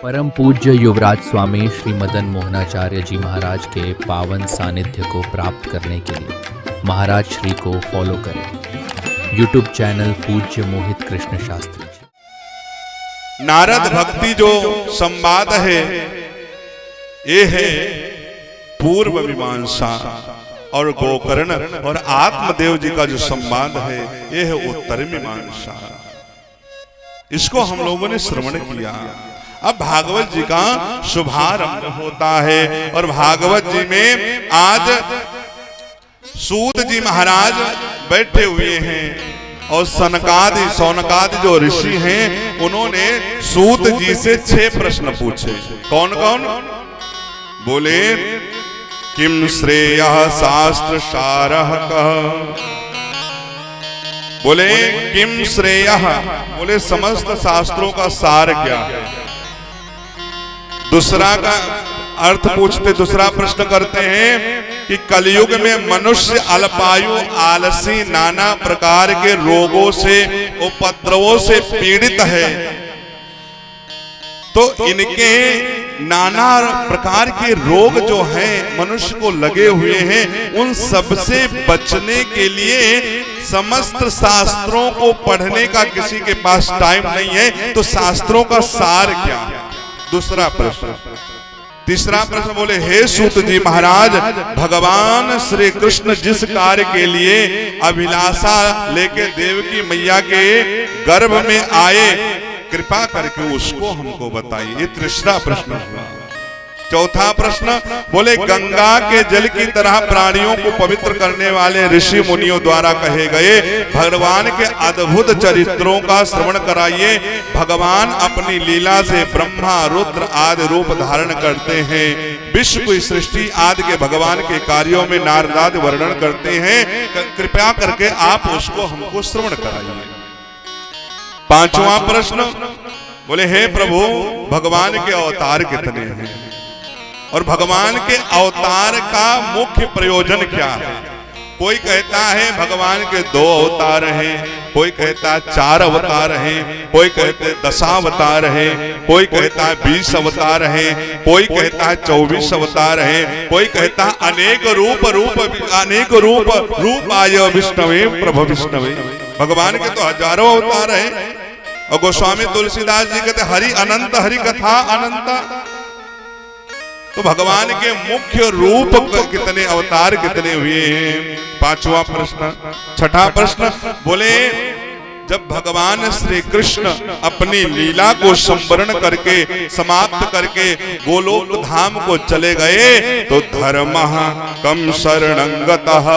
परम पूज्य युवराज स्वामी श्री मदन मोहनाचार्य जी महाराज के पावन सानिध्य को प्राप्त करने के लिए महाराज श्री को फॉलो करें। यूट्यूब चैनल पूज्य मोहित कृष्ण शास्त्री जी। नारद भक्ति जो संवाद है ये है पूर्व मीमांसा, और गोकर्ण और आत्मदेव जी का जो संवाद है ये है उत्तर मीमांसा। इसको हम लोगों ने श्रवण किया। अब भागवत जी का शुभारंभ होता है और भागवत जी में आज सूत जी महाराज बैठे हुए हैं और सौनकादि जो ऋषि हैं उन्होंने सूत जी से 6 प्रश्न पूछे। कौन कौन? बोले किम श्रेयः शास्त्र सारः कः। बोले किम श्रेयः, बोले समस्त शास्त्रों का सार क्या है। दूसरा का अर्थ पूछते, दूसरा प्रश्न करते हैं कि कलयुग में मनुष्य अल्पायु आलसी नाना प्रकार के रोगों से उपद्रवों से पीड़ित है, तो इनके नाना प्रकार के रोग जो हैं मनुष्य को लगे हुए हैं, उन सब से बचने के लिए समस्त शास्त्रों को पढ़ने का किसी के पास टाइम नहीं है, तो शास्त्रों का सार क्या है। दूसरा प्रश्न। तीसरा प्रश्न बोले हे सूत जी महाराज, भगवान श्री कृष्ण जिस कार्य के लिए अभिलाषा लेके देवकी मैया के गर्भ में आए, कृपा करके उसको हमको बताइए। ये तीसरा प्रश्न हुआ। चौथा प्रश्न बोले गंगा के जल की तरह प्राणियों को पवित्र करने वाले ऋषि मुनियों द्वारा कहे गए भगवान के अद्भुत चरित्रों का श्रवण कराइए। भगवान अपनी लीला से ब्रह्मा रुद्र आदि रूप धारण करते हैं। विश्व की सृष्टि आदि के भगवान के कार्यों में नारदादि वर्णन करते हैं। कृपया करके आप उसको हमको श्रवण कराइए। पांचवा प्रश्न बोले हे प्रभु, भगवान के अवतार कितने हैं और भगवान के अवतार का मुख्य प्रयोजन क्या है। कोई कहता है भगवान के 2 अवतार हैं, कोई कहता है 4 अवतार हैं, कोई कहते हैं 10 अवतार हैं, कोई कहता है 20 अवतार हैं, कोई कहता है 24 अवतार हैं, कोई कहता है अनेक रूप आय विष्णवे प्रभु विष्णवे। भगवान के तो हजारों अवतार हैं। और गोस्वामी तुलसीदास जी कहते हरि अनंत, हरि कथा अनंत। तो भगवान के मुख्य रूप कितने, अवतार कितने हुए हैं। पांचवा प्रश्न। छठा प्रश्न बोले जब भगवान श्री कृष्ण अपनी लीला को संवरण करके समाप्त करके गोलोक धाम को चले गए, तो धर्मः कम शरणं गतः।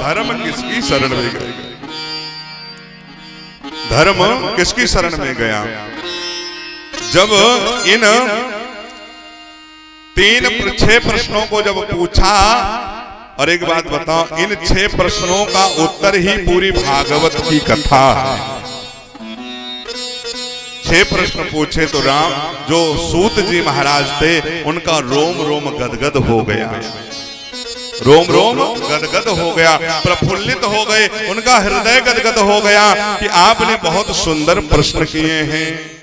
धर्म किसकी शरण में गए? धर्म किसकी शरण में गया? जब इन 6 प्रश्नों को जब पूछा, और एक बात बताओ, इन 6 प्रश्नों का उत्तर ही पूरी भागवत की कथा है। 6 प्रश्न पूछे तो राम जो सूत जी महाराज थे उनका रोम रोम गदगद हो गया, रोम रोम गदगद हो गया, प्रफुल्लित हो गए, उनका हृदय गदगद हो गया कि आपने बहुत सुंदर प्रश्न किए हैं।